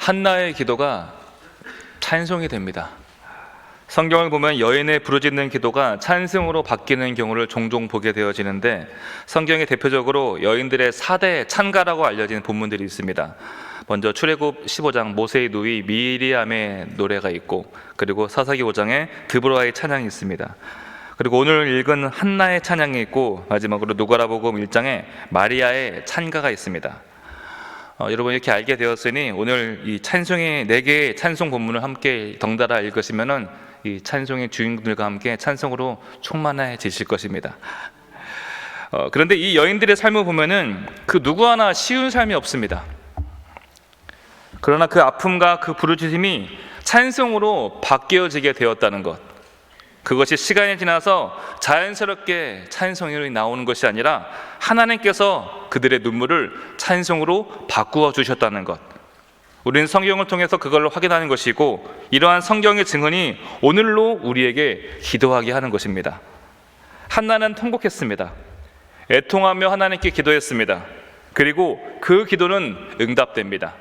한나의 기도가 찬송이 됩니다. 성경을 보면 여인의 부르짖는 기도가 찬송으로 바뀌는 경우를 종종 보게 되어지는데, 성경에 대표적으로 여인들의 4대 찬가라고 알려진 본문들이 있습니다. 먼저 출애굽 15장 모세의 누이 미리암의 노래가 있고, 그리고 사사기 5장에 드보라의 찬양이 있습니다. 그리고 오늘 읽은 한나의 찬양이 있고, 마지막으로 누가복음 1장에 마리아의 찬가가 있습니다. 여러분, 이렇게 알게 되었으니 오늘 이 찬송의 4개의 찬송 본문을 함께 덩달아 읽으시면은 이 찬송의 주인공들과 함께 찬송으로 충만해지실 것입니다. 그런데 이 여인들의 삶을 보면은 그 누구 하나 쉬운 삶이 없습니다. 그러나 그 아픔과 그 부르짖음이 찬송으로 바뀌어지게 되었다는 것, 그것이 시간이 지나서 자연스럽게 찬송이 나오는 것이 아니라 하나님께서 그들의 눈물을 찬송으로 바꾸어 주셨다는 것, 우리는 성경을 통해서 그걸 확인하는 것이고, 이러한 성경의 증언이 오늘로 우리에게 기도하게 하는 것입니다. 한나는 통곡했습니다. 애통하며 하나님께 기도했습니다. 그리고 그 기도는 응답됩니다.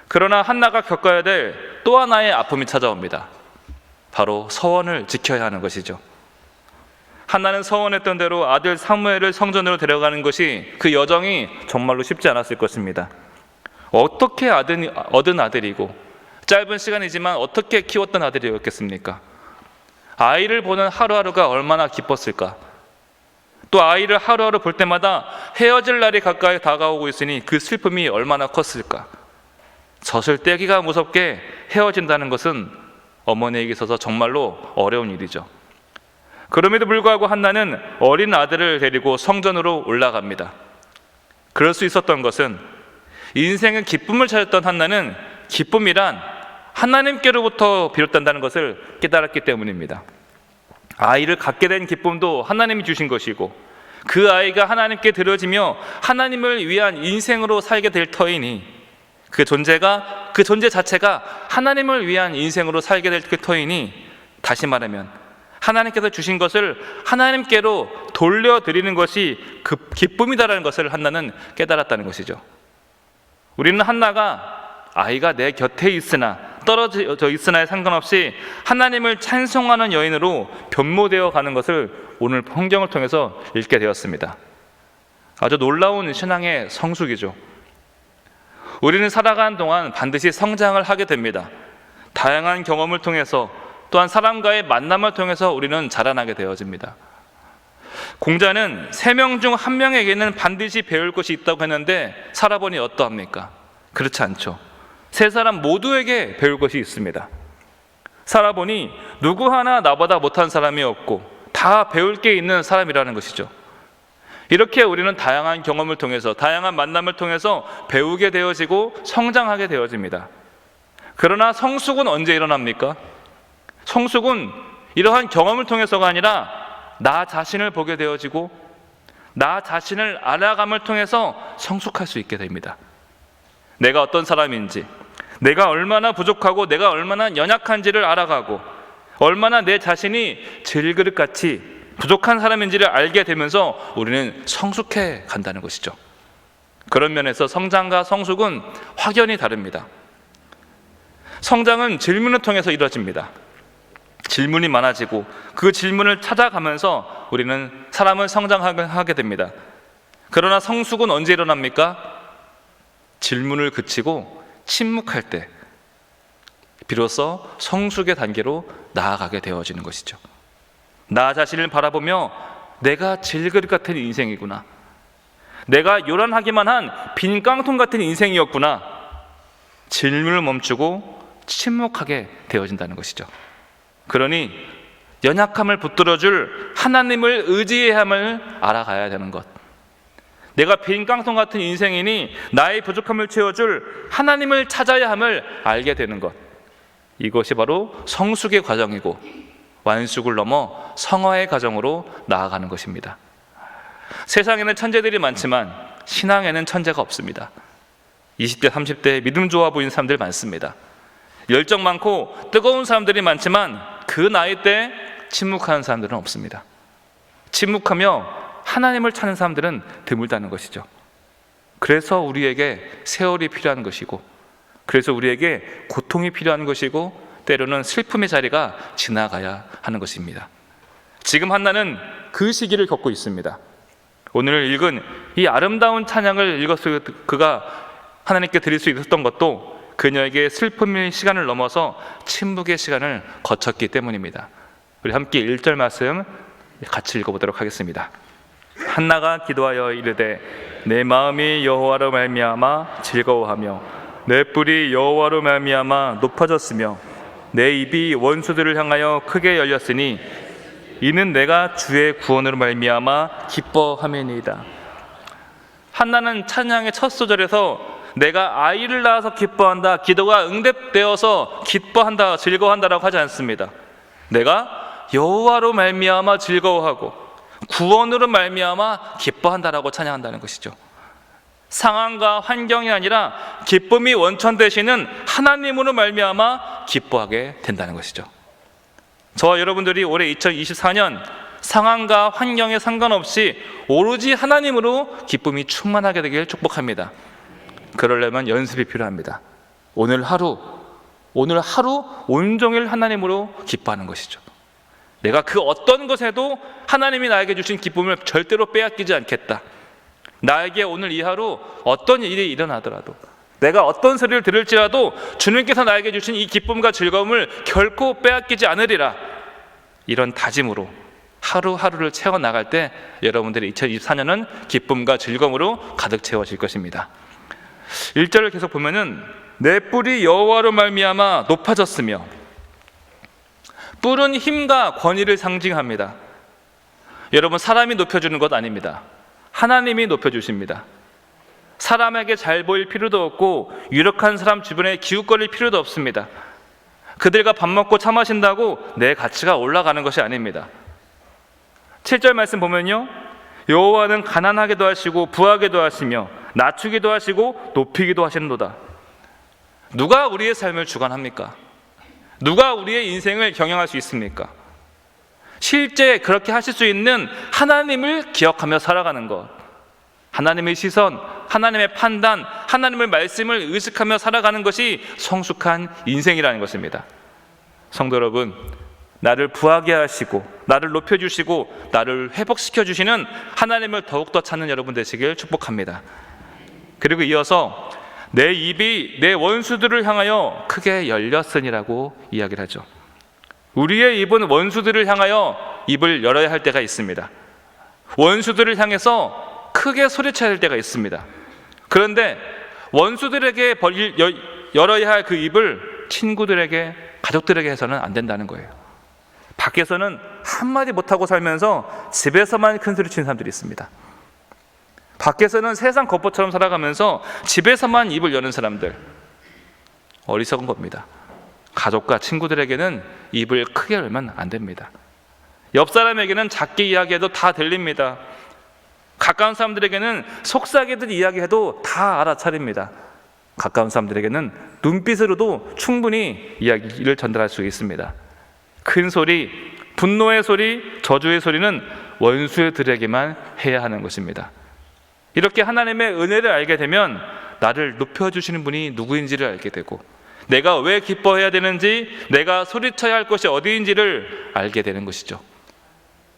그러나 한나가 겪어야 될 또 하나의 아픔이 찾아옵니다. 바로 서원을 지켜야 하는 것이죠. 한나는 서원했던 대로 아들 사무엘을 성전으로 데려가는 것이, 그 여정이 정말로 쉽지 않았을 것입니다. 어떻게 얻은 아들이고 짧은 시간이지만 어떻게 키웠던 아들이었겠습니까? 아이를 보는 하루하루가 얼마나 기뻤을까? 또 아이를 하루하루 볼 때마다 헤어질 날이 가까이 다가오고 있으니 그 슬픔이 얼마나 컸을까? 젖을 떼기가 무섭게 헤어진다는 것은 어머니에게 있어서 정말로 어려운 일이죠. 그럼에도 불구하고 한나는 어린 아들을 데리고 성전으로 올라갑니다. 그럴 수 있었던 것은, 인생은 기쁨을 찾았던 한나는 기쁨이란 하나님께로부터 비롯된다는 것을 깨달았기 때문입니다. 아이를 갖게 된 기쁨도 하나님이 주신 것이고, 그 아이가 하나님께 드려지며 하나님을 위한 인생으로 살게 될 터이니, 그 존재 자체가 하나님을 위한 인생으로 살게 될 터이니, 다시 말하면 하나님께서 주신 것을 하나님께로 돌려드리는 것이 그 기쁨이다라는 것을 한나는 깨달았다는 것이죠. 우리는 한나가 아이가 내 곁에 있으나 떨어져 있으나에 상관없이 하나님을 찬송하는 여인으로 변모되어 가는 것을 오늘 성경을 통해서 읽게 되었습니다. 아주 놀라운 신앙의 성숙이죠. 우리는 살아가는 동안 반드시 성장을 하게 됩니다. 다양한 경험을 통해서, 또한 사람과의 만남을 통해서 우리는 자라나게 되어집니다. 공자는 3명 중 1명에게는 반드시 배울 것이 있다고 했는데, 살아보니 어떠합니까? 그렇지 않죠. 3사람 모두에게 배울 것이 있습니다. 살아보니 누구 하나 나보다 못한 사람이 없고 다 배울 게 있는 사람이라는 것이죠. 이렇게 우리는 다양한 경험을 통해서, 다양한 만남을 통해서 배우게 되어지고 성장하게 되어집니다. 그러나 성숙은 언제 일어납니까? 성숙은 이러한 경험을 통해서가 아니라 나 자신을 보게 되어지고 나 자신을 알아감을 통해서 성숙할 수 있게 됩니다. 내가 어떤 사람인지, 내가 얼마나 부족하고 내가 얼마나 연약한지를 알아가고, 얼마나 내 자신이 질그릇같이 부족한 사람인지를 알게 되면서 우리는 성숙해 간다는 것이죠. 그런 면에서 성장과 성숙은 확연히 다릅니다. 성장은 질문을 통해서 이루어집니다. 질문이 많아지고 그 질문을 찾아가면서 우리는 사람을 성장하게 됩니다. 그러나 성숙은 언제 일어납니까? 질문을 그치고 침묵할 때 비로소 성숙의 단계로 나아가게 되어지는 것이죠. 나 자신을 바라보며 내가 질그릇 같은 인생이구나, 내가 요란하기만 한 빈 깡통 같은 인생이었구나, 질문을 멈추고 침묵하게 되어진다는 것이죠. 그러니 연약함을 붙들어줄 하나님을 의지해야 함을 알아가야 되는 것, 내가 빈 깡통 같은 인생이니 나의 부족함을 채워줄 하나님을 찾아야 함을 알게 되는 것, 이것이 바로 성숙의 과정이고 완숙을 넘어 성화의 과정으로 나아가는 것입니다. 세상에는 천재들이 많지만 신앙에는 천재가 없습니다. 20대, 30대 믿음 좋아 보이는 사람들 많습니다. 열정 많고 뜨거운 사람들이 많지만 그 나이 때 침묵하는 사람들은 없습니다. 침묵하며 하나님을 찾는 사람들은 드물다는 것이죠. 그래서 우리에게 세월이 필요한 것이고, 그래서 우리에게 고통이 필요한 것이고 때로는 슬픔의 자리가 지나가야 하는 것입니다. 지금 한나는 그 시기를 겪고 있습니다. 오늘 읽은 이 아름다운 찬양을 읽었을 그가 하나님께 드릴 수 있었던 것도 그녀에게 슬픔의 시간을 넘어서 침묵의 시간을 거쳤기 때문입니다. 우리 함께 1절 말씀 같이 읽어보도록 하겠습니다. 한나가 기도하여 이르되 내 마음이 여호와로 말미암아 즐거워하며 내 뿔이 여호와로 말미암아 높아졌으며 내 입이 원수들을 향하여 크게 열렸으니 이는 내가 주의 구원으로 말미암아 기뻐함이니이다. 한나는 찬양의 첫 소절에서 내가 아이를 낳아서 기뻐한다, 기도가 응답되어서 기뻐한다, 즐거워한다라고 하지 않습니다. 내가 여호와로 말미암아 즐거워하고 구원으로 말미암아 기뻐한다라고 찬양한다는 것이죠. 상황과 환경이 아니라 기쁨이 원천 되시는 하나님으로 말미암아 기뻐하게 된다는 것이죠. 저와 여러분들이 올해 2024년 상황과 환경에 상관없이 오로지 하나님으로 기쁨이 충만하게 되길 축복합니다. 그러려면 연습이 필요합니다. 오늘 하루 온종일 하나님으로 기뻐하는 것이죠. 내가 그 어떤 것에도 하나님이 나에게 주신 기쁨을 절대로 빼앗기지 않겠다. 나에게 오늘 이 하루 어떤 일이 일어나더라도, 내가 어떤 소리를 들을지라도 주님께서 나에게 주신 이 기쁨과 즐거움을 결코 빼앗기지 않으리라. 이런 다짐으로 하루하루를 채워나갈 때 여러분들의 2024년은 기쁨과 즐거움으로 가득 채워질 것입니다. 1절을 계속 보면은 내 뿔이 여호와로 말미암아 높아졌으며, 뿔은 힘과 권위를 상징합니다. 여러분, 사람이 높여주는 것 아닙니다. 하나님이 높여주십니다. 사람에게 잘 보일 필요도 없고 유력한 사람 주변에 기웃거릴 필요도 없습니다. 그들과 밥 먹고 차 마신다고 내 가치가 올라가는 것이 아닙니다. 7절 말씀 보면요, 여호와는 가난하게도 하시고 부하게도 하시며 낮추기도 하시고 높이기도 하시는도다. 누가 우리의 삶을 주관합니까? 누가 우리의 인생을 경영할 수 있습니까? 실제 그렇게 하실 수 있는 하나님을 기억하며 살아가는 것, 하나님의 시선, 하나님의 판단, 하나님의 말씀을 의식하며 살아가는 것이 성숙한 인생이라는 것입니다. 성도 여러분, 나를 부하게 하시고 나를 높여주시고 나를 회복시켜주시는 하나님을 더욱더 찾는 여러분 되시길 축복합니다. 그리고 이어서 내 입이 내 원수들을 향하여 크게 열렸으니라고 이야기를 하죠. 우리의 입은 원수들을 향하여 입을 열어야 할 때가 있습니다. 원수들을 향해서 크게 소리쳐야 할 때가 있습니다. 그런데 원수들에게 열어야 할 그 입을 친구들에게, 가족들에게 해서는 안 된다는 거예요. 밖에서는 한마디 못하고 살면서 집에서만 큰 소리 치는 사람들이 있습니다. 밖에서는 세상 겉보처럼 살아가면서 집에서만 입을 여는 사람들, 어리석은 겁니다. 가족과 친구들에게는 입을 크게 열면 안 됩니다. 옆 사람에게는 작게 이야기해도 다 들립니다. 가까운 사람들에게는 속삭이듯 이야기해도 다 알아차립니다. 가까운 사람들에게는 눈빛으로도 충분히 이야기를 전달할 수 있습니다. 큰 소리, 분노의 소리, 저주의 소리는 원수들에게만 해야 하는 것입니다. 이렇게 하나님의 은혜를 알게 되면 나를 높여주시는 분이 누구인지를 알게 되고, 내가 왜 기뻐해야 되는지, 내가 소리쳐야 할 것이 어디인지를 알게 되는 것이죠.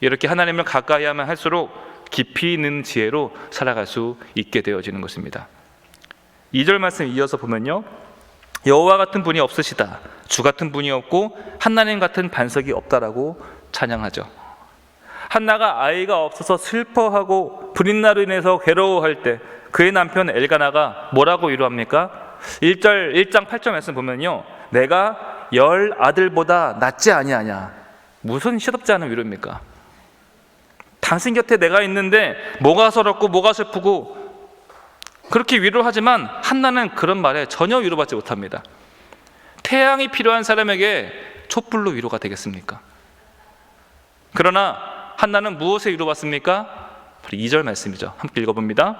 이렇게 하나님을 가까이 하면 할수록 깊이 있는 지혜로 살아갈 수 있게 되어지는 것입니다. 2절 말씀 이어서 보면요, 여호와 같은 분이 없으시다, 주 같은 분이 없고 하나님 같은 반석이 없다라고 찬양하죠. 한나가 아이가 없어서 슬퍼하고 불임나로 인해서 괴로워할 때 그의 남편 엘가나가 뭐라고 위로합니까? 1장 8절 말씀 보면요, 내가 10 아들보다 낫지 아니하냐. 무슨 시덥지 않은 위로입니까? 당신 곁에 내가 있는데 뭐가 서럽고 뭐가 슬프고, 그렇게 위로하지만 한나는 그런 말에 전혀 위로받지 못합니다. 태양이 필요한 사람에게 촛불로 위로가 되겠습니까? 그러나 한나는 무엇에 위로받습니까? 2절 말씀이죠. 함께 읽어봅니다.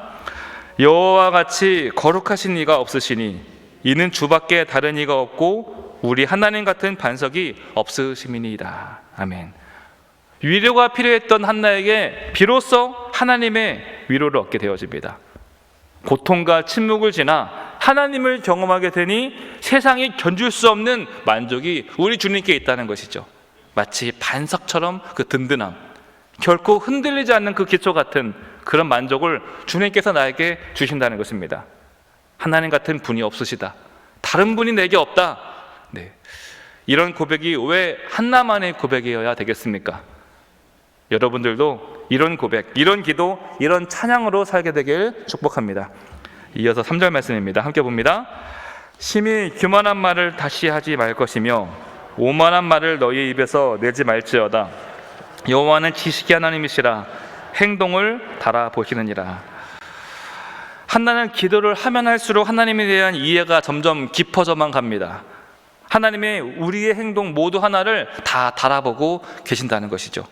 여호와와 같이 거룩하신 이가 없으시니 이는 주밖에 다른 이가 없고 우리 하나님 같은 반석이 없으심이니이다. 아멘. 위로가 필요했던 한나에게 비로소 하나님의 위로를 얻게 되어집니다. 고통과 침묵을 지나 하나님을 경험하게 되니 세상이 견줄 수 없는 만족이 우리 주님께 있다는 것이죠. 마치 반석처럼 그 든든함, 결코 흔들리지 않는 그 기초 같은 그런 만족을 주님께서 나에게 주신다는 것입니다. 하나님 같은 분이 없으시다, 다른 분이 내게 없다. 네. 이런 고백이 왜 한나만의 고백이어야 되겠습니까? 여러분들도 이런 고백, 이런 기도, 이런 찬양으로 살게 되길 축복합니다. 이어서 3절 말씀입니다. 함께 봅니다. 심히 교만한 말을 다시 하지 말 것이며 오만한 말을 너희 입에서 내지 말지어다. 여호와는 지식의 하나님이시라 행동을 달아보시느니라. 한나는 기도를 하면 할수록 하나님에 대한 이해가 점점 깊어져만 갑니다. 하나님의 우리의 행동 모두 하나를 다 달아보고 계신다는 것이죠.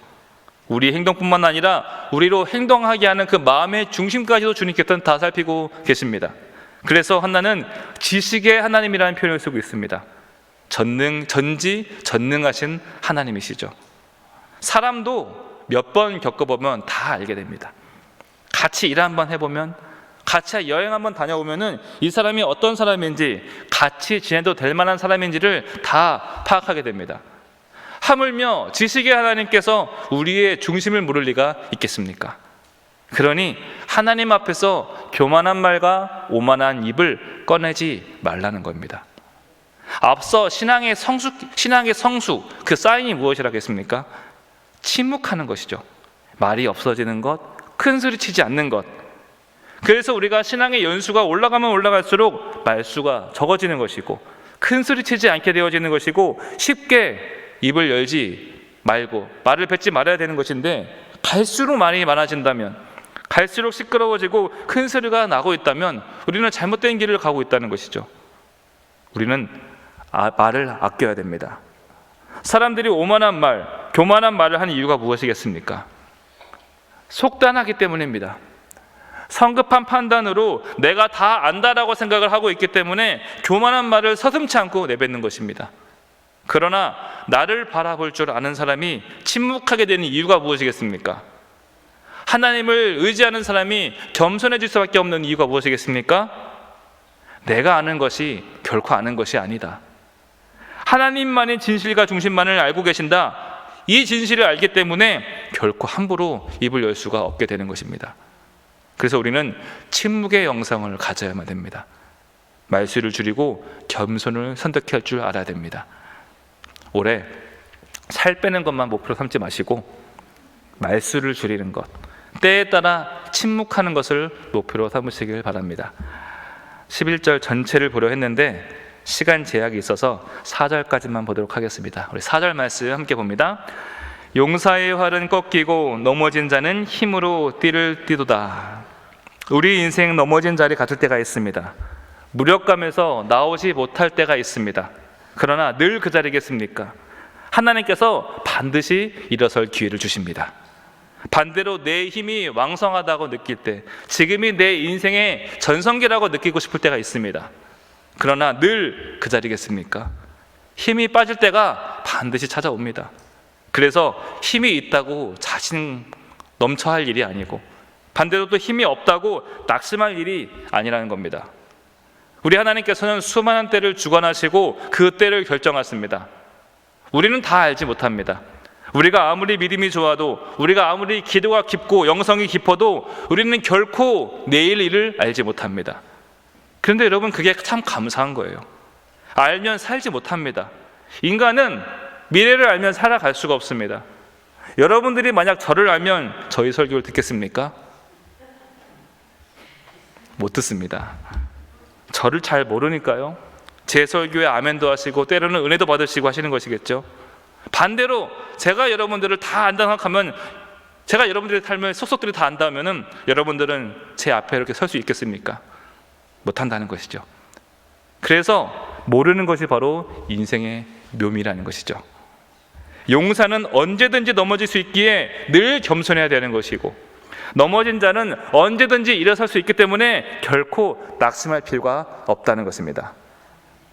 우리 행동뿐만 아니라 우리로 행동하게 하는 그 마음의 중심까지도 주님께서는 다 살피고 계십니다. 그래서 한나는 지식의 하나님이라는 표현을 쓰고 있습니다. 전능하신 하나님이시죠. 사람도 몇 번 겪어보면 다 알게 됩니다. 같이 일 한번 해보면, 같이 여행 한번 다녀오면은 이 사람이 어떤 사람인지, 같이 지내도 될 만한 사람인지를 다 파악하게 됩니다. 하물며 지식의 하나님께서 우리의 중심을 모를 리가 있겠습니까? 그러니 하나님 앞에서 교만한 말과 오만한 입을 꺼내지 말라는 겁니다. 앞서 신앙의 성수, 그 사인이 무엇이라겠습니까? 침묵하는 것이죠. 말이 없어지는 것, 큰 소리 치지 않는 것. 그래서 우리가 신앙의 연수가 올라가면 올라갈수록 말수가 적어지는 것이고, 큰 소리 치지 않게 되어지는 것이고, 쉽게 입을 열지 말고 말을 뱉지 말아야 되는 것인데, 갈수록 말이 많아진다면, 갈수록 시끄러워지고 큰 소리가 나고 있다면 우리는 잘못된 길을 가고 있다는 것이죠. 우리는 말을 아껴야 됩니다. 사람들이 오만한 말, 교만한 말을 하는 이유가 무엇이겠습니까? 속단하기 때문입니다. 성급한 판단으로 내가 다 안다라고 생각을 하고 있기 때문에 교만한 말을 서슴지 않고 내뱉는 것입니다. 그러나 나를 바라볼 줄 아는 사람이 침묵하게 되는 이유가 무엇이겠습니까? 하나님을 의지하는 사람이 겸손해질 수밖에 없는 이유가 무엇이겠습니까? 내가 아는 것이 결코 아는 것이 아니다. 하나님만의 진실과 중심만을 알고 계신다. 이 진실을 알기 때문에 결코 함부로 입을 열 수가 없게 되는 것입니다. 그래서 우리는 침묵의 영성을 가져야만 됩니다. 말수를 줄이고 겸손을 선택할 줄 알아야 됩니다. 올해 살 빼는 것만 목표로 삼지 마시고 말수를 줄이는 것, 때에 따라 침묵하는 것을 목표로 삼으시길 바랍니다. 11절 전체를 보려 했는데 시간 제약이 있어서 4절까지만 보도록 하겠습니다. 우리 4절 말씀 함께 봅니다. 용사의 활은 꺾이고 넘어진 자는 힘으로 띠를 띠도다. 우리 인생 넘어진 자리 같을 때가 있습니다. 무력감에서 나오지 못할 때가 있습니다. 그러나 늘 그 자리겠습니까? 하나님께서 반드시 일어설 기회를 주십니다. 반대로 내 힘이 왕성하다고 느낄 때, 지금이 내 인생의 전성기라고 느끼고 싶을 때가 있습니다. 그러나 늘 그 자리겠습니까? 힘이 빠질 때가 반드시 찾아옵니다. 그래서 힘이 있다고 자신 넘쳐 할 일이 아니고, 반대로 또 힘이 없다고 낙심할 일이 아니라는 겁니다. 우리 하나님께서는 수많은 때를 주관하시고 그 때를 결정하십니다. 우리는 다 알지 못합니다. 우리가 아무리 믿음이 좋아도, 우리가 아무리 기도가 깊고 영성이 깊어도 우리는 결코 내일 일을 알지 못합니다. 그런데 여러분, 그게 참 감사한 거예요. 알면 살지 못합니다. 인간은 미래를 알면 살아갈 수가 없습니다. 여러분들이 만약 저를 알면 저희 설교를 듣겠습니까? 못 듣습니다. 저를 잘 모르니까요. 제 설교에 아멘도 하시고 때로는 은혜도 받으시고 하시는 것이겠죠. 반대로 제가 여러분들을 다 안다고 생각하면, 제가 여러분들의 삶을 속속들이 다 안다면은 여러분들은 제 앞에 이렇게 설 수 있겠습니까? 못한다는 것이죠. 그래서 모르는 것이 바로 인생의 묘미라는 것이죠. 용사는 언제든지 넘어질 수 있기에 늘 겸손해야 되는 것이고, 넘어진 자는 언제든지 일어설 수 있기 때문에 결코 낙심할 필요가 없다는 것입니다.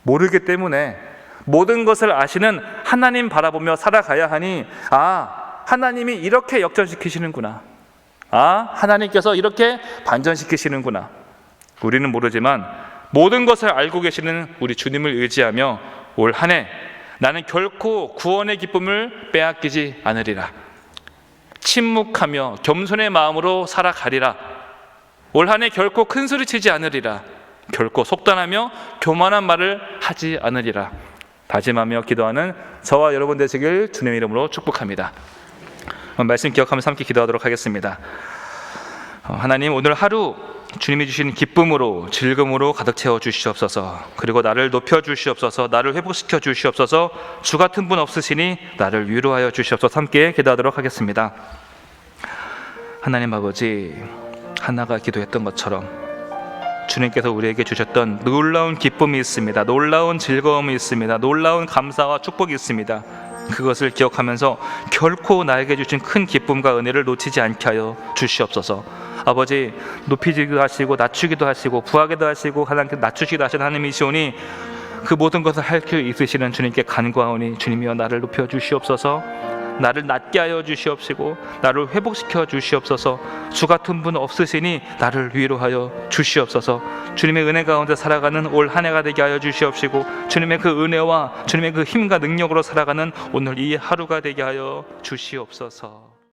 모르기 때문에 모든 것을 아시는 하나님 바라보며 살아가야 하니, 하나님이 이렇게 역전시키시는구나, 하나님께서 이렇게 반전시키시는구나. 우리는 모르지만 모든 것을 알고 계시는 우리 주님을 의지하며 올 한 해 나는 결코 구원의 기쁨을 빼앗기지 않으리라. 침묵하며 겸손의 마음으로 살아가리라. 올 한 해 결코 큰 소리 치지 않으리라. 결코 속단하며 교만한 말을 하지 않으리라. 다짐하며 기도하는 저와 여러분 되시길 주님의 이름으로 축복합니다. 말씀 기억하면서 함께 기도하도록 하겠습니다. 하나님, 오늘 하루 주님이 주신 기쁨으로 즐거움으로 가득 채워 주시옵소서. 그리고 나를 높여 주시옵소서. 나를 회복시켜 주시옵소서. 주 같은 분 없으시니 나를 위로하여 주시옵소서. 함께 기도하도록 하겠습니다. 하나님 아버지, 하나가 기도했던 것처럼 주님께서 우리에게 주셨던 놀라운 기쁨이 있습니다. 놀라운 즐거움이 있습니다. 놀라운 감사와 축복이 있습니다. 그것을 기억하면서 결코 나에게 주신 큰 기쁨과 은혜를 놓치지 않게 하여 주시옵소서. 아버지, 높이기도 하시고 낮추기도 하시고 부하기도 하시고 하나님께 낮추시기도 하시는 하나님이시오니 그 모든 것을 할 수 있으시는 주님께 간구하오니 주님이여 나를 높여 주시옵소서. 나를 낮게 하여 주시옵시고 나를 회복시켜 주시옵소서. 주 같은 분 없으시니 나를 위로하여 주시옵소서. 주님의 은혜 가운데 살아가는 올 한 해가 되게 하여 주시옵시고 주님의 그 은혜와 주님의 그 힘과 능력으로 살아가는 오늘 이 하루가 되게 하여 주시옵소서.